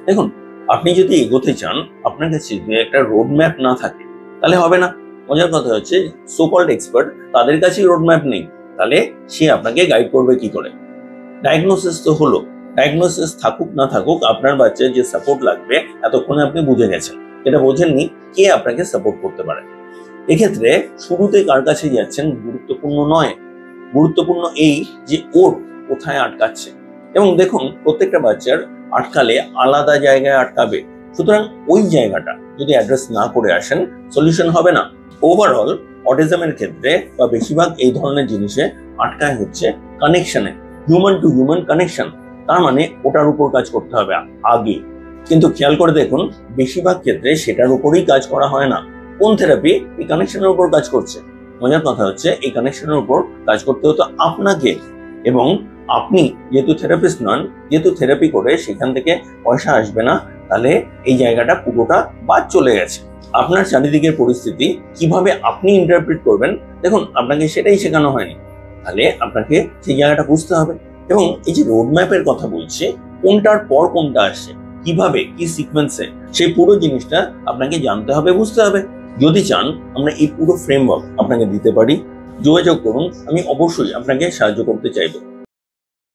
দেখুন, আপনি যদি এগোতে চান, আপনার কাছে যদি একটা রোড ম্যাপ না থাকে তাহলে হবে না। মজার কথা হচ্ছে, সো কল্ড এক্সপার্ট তাদের কাছেই রোড ম্যাপ নেই, তাহলে সে আপনাকে গাইড করবে কি করে? ডায়াগনোসিস তো হলো, ডায়াগনোসিস থাকুক না থাকুক, আপনার বাচ্চার যে সাপোর্ট লাগবে এতক্ষণে আপনি বুঝে গেছেন। এটা বোঝেননি কে আপনাকে সাপোর্ট করতে পারে। এক্ষেত্রে শুরুতে কার কাছে যাচ্ছেন গুরুত্বপূর্ণ নয়, গুরুত্বপূর্ণ এই যে ওর কোথায় আটকাচ্ছে। এবং দেখুন, প্রত্যেকটা বাচ্চার আটকালে আলাদা জায়গায় আটকাবে, সুতরাং ওই জায়গাটা যদি অ্যাড্রেস না করে আসেন, সলিউশন হবে না। ওভারঅল অটিজমের ক্ষেত্রে বা বেশিরভাগ এই ধরনের জিনিসে আটকায় হচ্ছে কানেকশনে, হিউম্যান টু হিউম্যান কানেকশন। তার মানে ওটার উপর কাজ করতে হবে আগে। কিন্তু খেয়াল করে দেখুন, বেশিরভাগ ক্ষেত্রে সেটার উপরেই কাজ করা হয় না। কোন থেরাপি এই কানেকশনের উপর কাজ করছে? মজার কথা হচ্ছে, এই কানেকশনের উপর কাজ করতে হতো আপনাকে। এবং আপনি যেহেতু থেরাপিস্ট নন, যেহেতু থেরাপি করে সেখান থেকে পয়সা আসবে না, তাহলে এই জায়গাটা পুরোটা বাদ চলে গেছে। আপনার চারিদিকের পরিস্থিতি কিভাবে আপনি ইন্টারপ্রিট করবেন, দেখুন আপনাকে সেটাই শেখানো হয়নি। তাহলে আপনাকে সেই জায়গাটা বুঝতে হবে। এবং এই যে রোড ম্যাপের কথা বলছি, কোনটার পর কোনটা আসছে, কিভাবে কি সিকোয়েন্সে, সেই পুরো জিনিসটা আপনাকে জানতে হবে, বুঝতে হবে। যদি চান আমরা এই পুরো ফ্রেমওয়ার্ক আপনাকে দিতে পারি, যোগাযোগ করুন, আমি অবশ্যই আপনাকে সাহায্য করতে চাইবো।